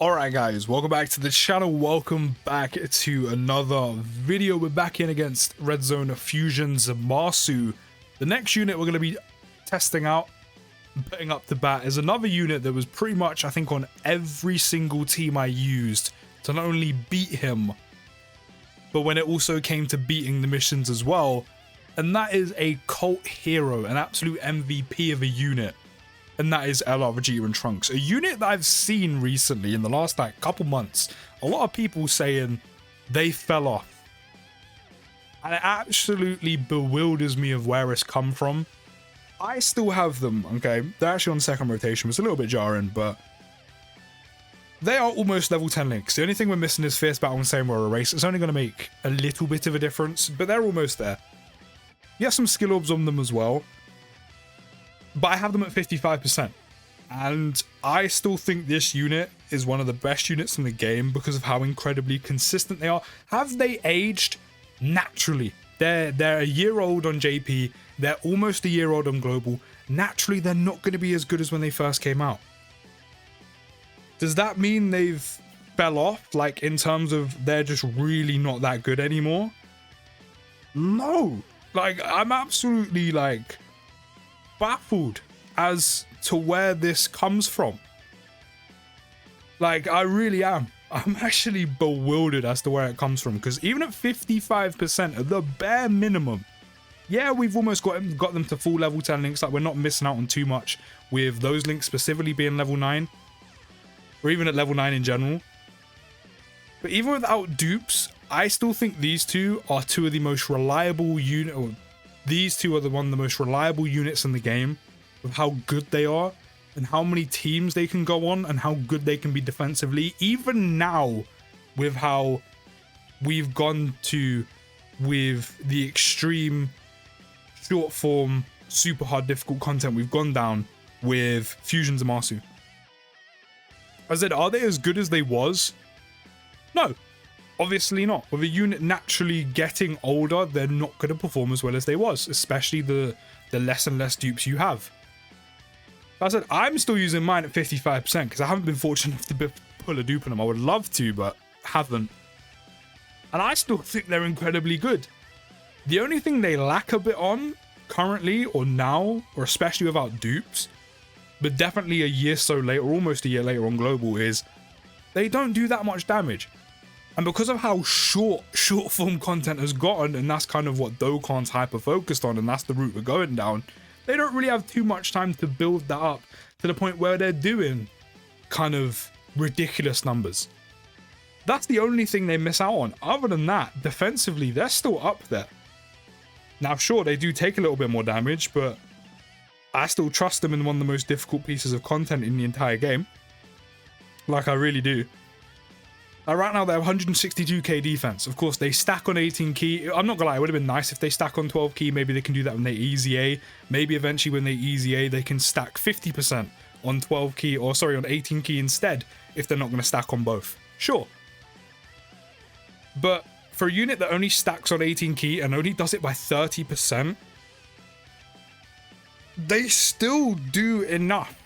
Alright guys, welcome back to the channel, welcome back to another video. We're back in against Red Zone Fusion Zamasu. The next unit we're going to be testing out and putting up to bat is another unit that was pretty much, I think, on every single team I used to not only beat him, but when it also came to beating the missions as well. And that is a cult hero, an absolute MVP of a unit. And that is LR Vegeta and Trunks, a unit that I've seen recently in the last couple months. A lot of people saying they fell off, and it absolutely bewilders me of where it's come from. I still have them, okay? They're actually on second rotation. It's a little bit jarring, but they are almost level 10 links. The only thing we're missing is Fierce Battle and Same War Erase. It's only going to make a little bit of a difference, but they're almost there. You have some skill orbs on them as well, but I have them at 55%, and I still think this unit is one of the best units in the game because of how incredibly consistent they are. Have they aged? Naturally. They're a year old on JP, they're almost a year old on Global. Naturally, they're not going to be as good as when they first came out. Does that mean they've fell off, like in terms of they're just really not that good anymore? No. Like, I'm absolutely baffled as to where this comes from. Like, I really am. I'm actually bewildered as to where it comes from, because even at 55% of the bare minimum, yeah, we've almost got them to full level 10 links. Like, we're not missing out on too much with those links specifically being level 9, or even at level 9 in general. But even without dupes, I still think these two are two of the most reliable units. These two are one of the most reliable units in the game, with how good they are and how many teams they can go on and how good they can be defensively. Even now, with how we've gone to with the extreme short form, super hard, difficult content we've gone down with Fusion Zamasu. I said, are they as good as they was? No. Obviously not. With a unit naturally getting older, they're not going to perform as well as they was, especially the less and less dupes you have. Like I said, I'm still using mine at 55% because I haven't been fortunate enough to pull a dupe on them. I would love to, but haven't. And I still think they're incredibly good. The only thing they lack a bit on currently, or now, or especially without dupes, but definitely a year so later, or almost a year later on Global, is they don't do that much damage. And because of how short form content has gotten, and that's kind of what Dokkan's hyper focused on, and that's the route we're going down, they don't really have too much time to build that up to the point where they're doing kind of ridiculous numbers. That's the only thing they miss out on. Other than that, defensively, they're still up there. Now, sure, they do take a little bit more damage, but I still trust them in one of the most difficult pieces of content in the entire game. Like, I really do. Right now, they have 162k defense. Of course, they stack on 18 key. I'm not gonna lie, it would have been nice if they stack on 12 key. Maybe they can do that when they easy A. Maybe eventually when they easy A, they can stack 50% on 12 key, or sorry, on 18 key instead, if they're not gonna stack on both. Sure. But for a unit that only stacks on 18 key and only does it by 30%, they still do enough.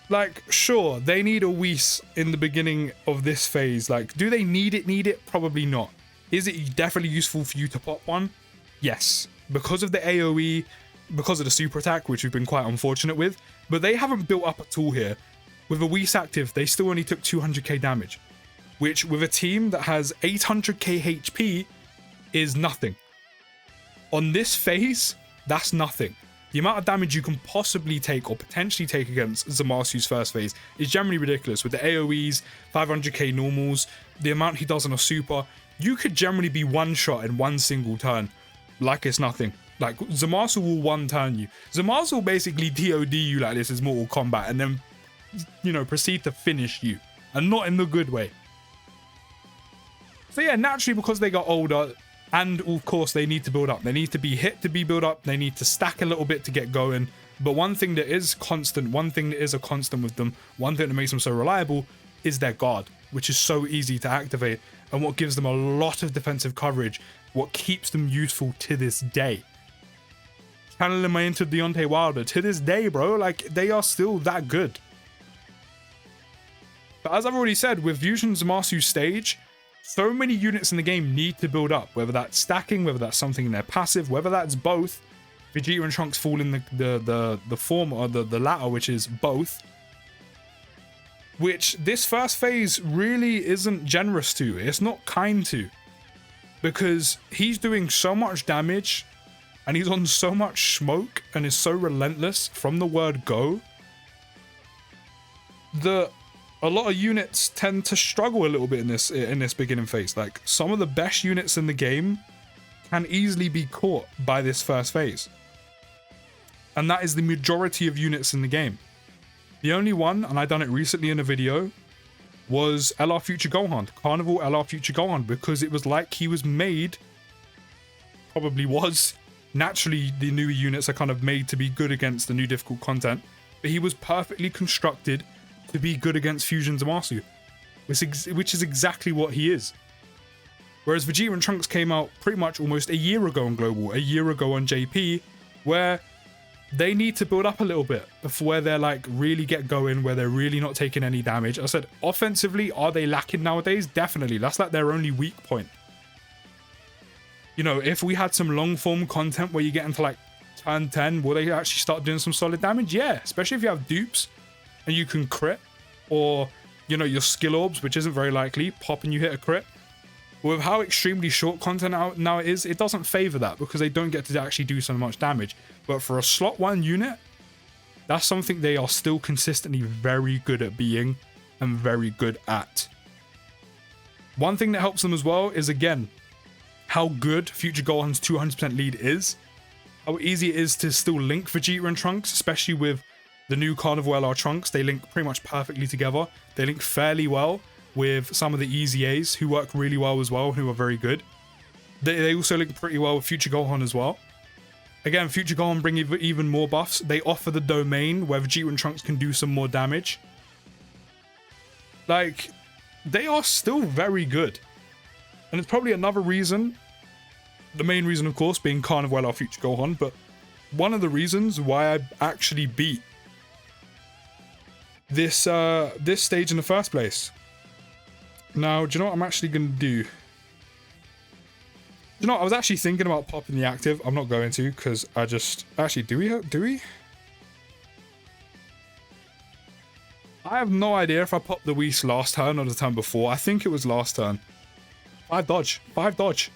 Like, sure, they need a Whis in the beginning of this phase. Like, do they need it? Probably not. Is it definitely useful for you to pop one? Yes. Because of the AoE, because of the super attack, which we've been quite unfortunate with, but they haven't built up at all here. With a Whis active, they still only took 200k damage, which with a team that has 800k HP is nothing. On this phase, that's nothing. The amount of damage you can possibly take or potentially take against Zamasu's first phase is generally ridiculous. With the AoEs, 500k normals, the amount he does on a super, you could generally be one shot in one single turn like it's nothing. Like, Zamasu will one turn you. Zamasu will basically DOD you like this is Mortal Kombat and then, you know, proceed to finish you, and not in the good way. So yeah, naturally, because they got older, and of course they need to build up. They need to be hit to be built up. They need to stack a little bit to get going. But one thing that is constant, one thing that is a constant with them, one thing that makes them so reliable is their guard, which is so easy to activate and what gives them a lot of defensive coverage, what keeps them useful to this day. Channeling my into Deontay Wilder, to this day, bro, like, they are still that good. But as I've already said, with Fusion Zamasu stage, so many units in the game need to build up, whether that's stacking, whether that's something in their passive, whether that's both. Vegeta and Trunks fall in the form, or the latter, which is both. Which this first phase really isn't generous to. It's not kind to. Because he's doing so much damage, and he's on so much smoke, and is so relentless from the word go, that a lot of units tend to struggle a little bit in this beginning phase. Like, some of the best units in the game can easily be caught by this first phase. And that is the majority of units in the game. The only one, and I done it recently in a video, was LR Future Gohan, Carnival LR Future Gohan, because it was like he was made, probably was, naturally the newer units are kind of made to be good against the new difficult content, but he was perfectly constructed to be good against Fusion Zamasu, which is exactly what he is. Whereas Vegeta and Trunks came out pretty much almost a year ago on Global, a year ago on JP, where they need to build up a little bit before they're like really get going, where they're really not taking any damage. I said, offensively, are they lacking nowadays? Definitely. That's like their only weak point. You know, if we had some long form content where you get into like turn 10, will they actually start doing some solid damage? Yeah, especially if you have dupes and you can crit, or, you know, your skill orbs, which isn't very likely, pop and you hit a crit. With how extremely short content now it is, it doesn't favor that because they don't get to actually do so much damage. But for a slot 1 unit, that's something they are still consistently very good at being and very good at. One thing that helps them as well is, again, how good Future Gohan's 200% lead is. How easy it is to still link Vegeta and Trunks, especially with the new Carnival LR Trunks. They link pretty much perfectly together. They link fairly well with some of the Easy A's, who work really well as well, who are very good. They also link pretty well with Future Gohan as well. Again, Future Gohan bring even more buffs. They offer the domain where Vegeta and Trunks can do some more damage. Like, they are still very good. And it's probably another reason, the main reason of course being Carnival LR Future Gohan, but one of the reasons why I actually beat this stage in the first place. Now, do you know what I'm actually going to do? You know, I was actually thinking about popping the active. I'm not going to, because I just... Actually, do we? I have no idea if I popped the Whis last turn or the turn before. I think it was last turn. 5 dodge.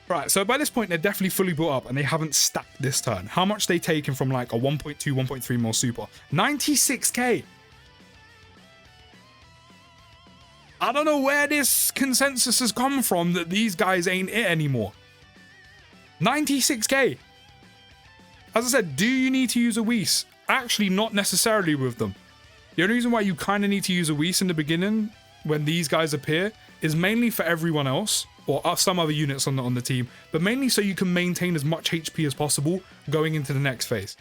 Right, so by this point, they're definitely fully built up, and they haven't stacked this turn. How much they taken from like a 1.2, 1.3 mil super? 96k! I don't know where this consensus has come from that these guys ain't it anymore. 96k. As I said, do you need to use a Whis? Actually, not necessarily with them. The only reason why you kind of need to use a Whis in the beginning, when these guys appear, is mainly for everyone else, or some other units on the team, but mainly so you can maintain as much HP as possible going into the next phase.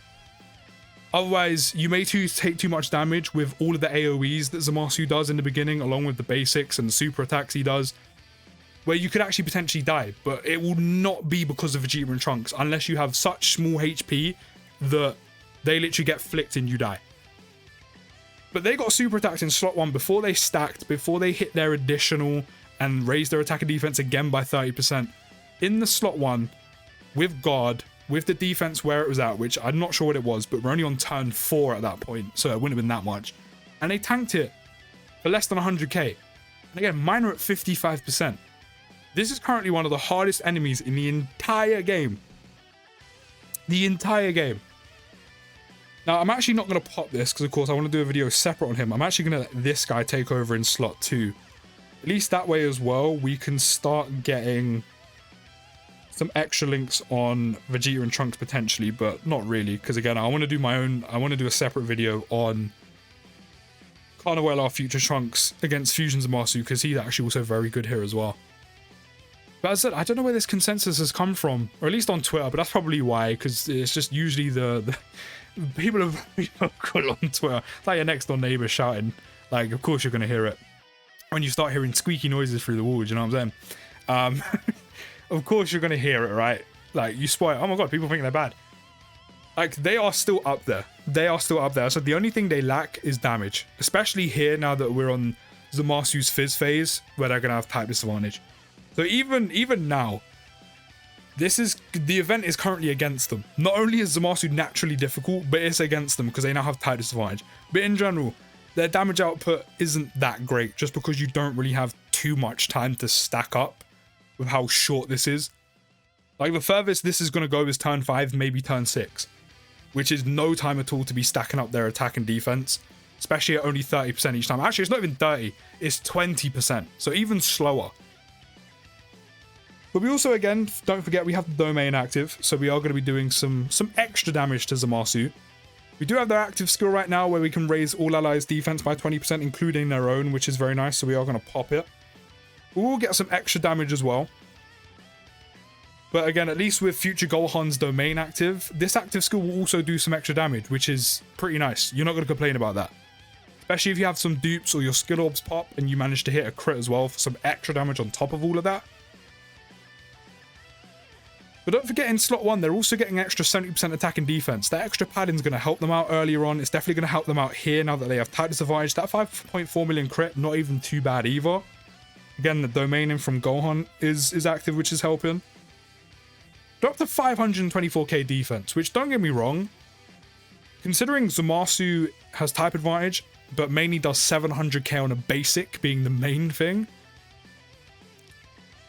Otherwise, you may take too much damage with all of the AoEs that Zamasu does in the beginning, along with the basics and the super attacks he does, where you could actually potentially die, but it will not be because of Vegeta and Trunks, unless you have such small HP that they literally get flicked and you die. But they got super attacks in slot 1 before they stacked, before they hit their additional and raised their attack and defense again by 30%. In the slot 1, with guard, with the defense where it was at, which I'm not sure what it was, but we're only on turn 4 at that point, so it wouldn't have been that much. And they tanked it for less than 100k. And again, mine are at 55%. This is currently one of the hardest enemies in the entire game. The entire game. Now, I'm actually not going to pop this, because of course I want to do a video separate on him. I'm actually going to let this guy take over in slot 2. At least that way as well, we can start getting some extra links on Vegeta and Trunks potentially, but not really, because again, I want to do my own, I want to do a separate video on Carnival LR Future Trunks against Fusion Zamasu, because he's actually also very good here as well. But as I said, I don't know where this consensus has come from, or at least on Twitter, but that's probably why, because it's just usually the people have cool on Twitter. It's like your next door neighbor shouting, like, of course you're going to hear it when you start hearing squeaky noises through the walls, you know what I'm saying? Of course you're going to hear it, right? Like, you spoil, oh my god, people think they're bad. Like, they are still up there. They are still up there. So the only thing they lack is damage. Especially here, now that we're on Zamasu's Fizz phase, where they're going to have type disadvantage. So even now, the event is currently against them. Not only is Zamasu naturally difficult, but it's against them because they now have type disadvantage. But in general, their damage output isn't that great, just because you don't really have too much time to stack up with how short this is. Like, the furthest this is going to go is turn 5, maybe turn 6. Which is no time at all to be stacking up their attack and defense, especially at only 30% each time. Actually, it's not even 30, it's 20%, so even slower. But we also, again, don't forget, we have the domain active, so we are going to be doing some extra damage to Zamasu. We do have their active skill right now where we can raise all allies' defense by 20%, including their own, which is very nice, so we are going to pop it. We will get some extra damage as well. But again, at least with future Gohan's domain active, this active skill will also do some extra damage, which is pretty nice. You're not going to complain about that. Especially if you have some dupes or your skill orbs pop and you manage to hit a crit as well for some extra damage on top of all of that. But don't forget, in slot 1, they're also getting extra 70% attack and defense. That extra padding is going to help them out earlier on. It's definitely going to help them out here now that they have type disadvantage. That 5.4 million crit, not even too bad either. Again, the domaining from Gohan is active, which is helping. They're up to 524k defense, which, don't get me wrong, considering Zamasu has type advantage, but mainly does 700k on a basic being the main thing,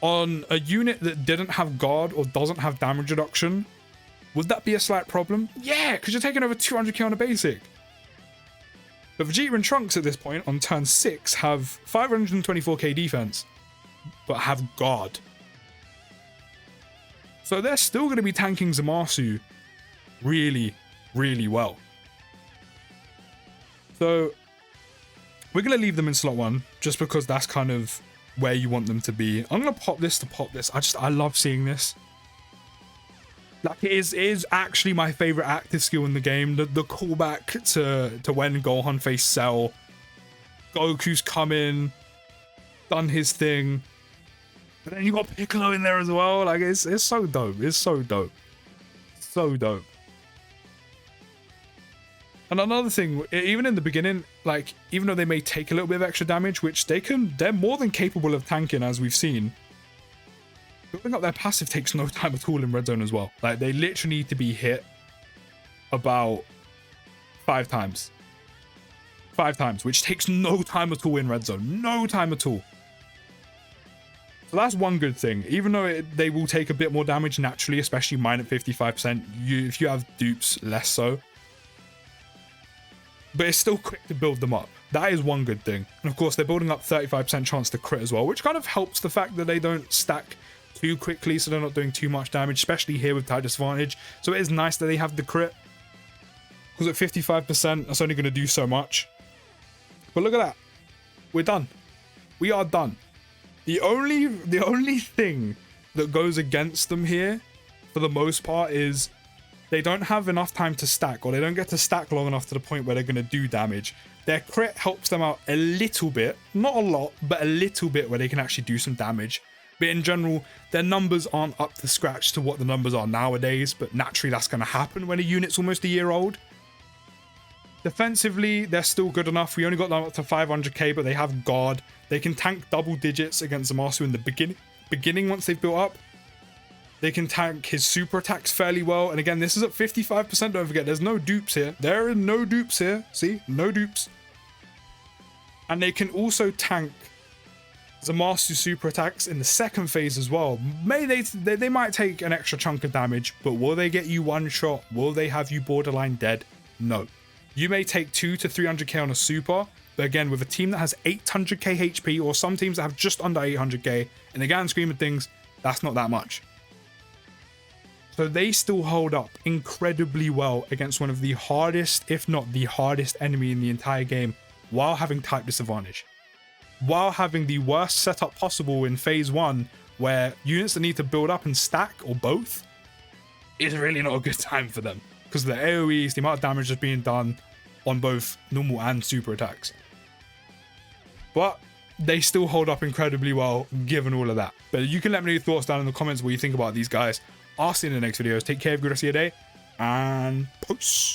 on a unit that didn't have guard or doesn't have damage reduction, would that be a slight problem? Yeah, because you're taking over 200k on a basic. But Vegeta and Trunks at this point, on turn 6, have 524k defense, but have guard. So they're still going to be tanking Zamasu really, really well. So we're going to leave them in slot 1 just because that's kind of where you want them to be. I'm going to pop this to pop this. I love seeing this. Like, it is actually my favorite active skill in the game. The callback to when Gohan faced Cell. Goku's come in, done his thing. But then you got Piccolo in there as well. Like, it's so dope. It's so dope. So dope. And another thing, even in the beginning, like, even though they may take a little bit of extra damage, which they're more than capable of tanking, as we've seen. Building up their passive takes no time at all in red zone as well. Like, they literally need to be hit about 5 times. 5 times, which takes no time at all in red zone. No time at all. So that's one good thing. Even though they will take a bit more damage naturally, especially mine at 55%, if you have dupes, less so. But it's still quick to build them up. That is one good thing. And of course, they're building up 35% chance to crit as well, which kind of helps the fact that they don't stack too quickly, so they're not doing too much damage, especially here with type disadvantage. So it is nice that they have the crit, because at 55%, that's only going to do so much. But look at that. We're done. We are done. The only thing that goes against them here, for the most part, is they don't have enough time to stack, or they don't get to stack long enough to the point where they're going to do damage. Their crit helps them out a little bit, not a lot, but a little bit where they can actually do some damage. But in general, their numbers aren't up to scratch to what the numbers are nowadays, but naturally that's going to happen when a unit's almost a year old. Defensively, they're still good enough. We only got them up to 500k, but they have guard. They can tank double digits against Zamasu in the beginning once they've built up. They can tank his super attacks fairly well. And again, this is at 55%. Don't forget, there's no dupes here. There are no dupes here. See? No dupes. And they can also tank Zamasu super attacks in the second phase as well. They might take an extra chunk of damage, but will they get you one shot? Will they have you borderline dead? No. You may take 200 to 300k on a super, but again, with a team that has 800k HP, or some teams that have just under 800k, in the grand scheme of things, that's not that much. So they still hold up incredibly well against one of the hardest, if not the hardest enemy in the entire game, while having type disadvantage. While having the worst setup possible in phase 1, where units that need to build up and stack, or both, is really not a good time for them. Because of the AoEs, the amount of damage that's being done on both normal and super attacks. But they still hold up incredibly well, given all of that. But you can let me know your thoughts down in the comments what you think about these guys. I'll see you in the next videos. Take care, have a good rest of your day. and peace.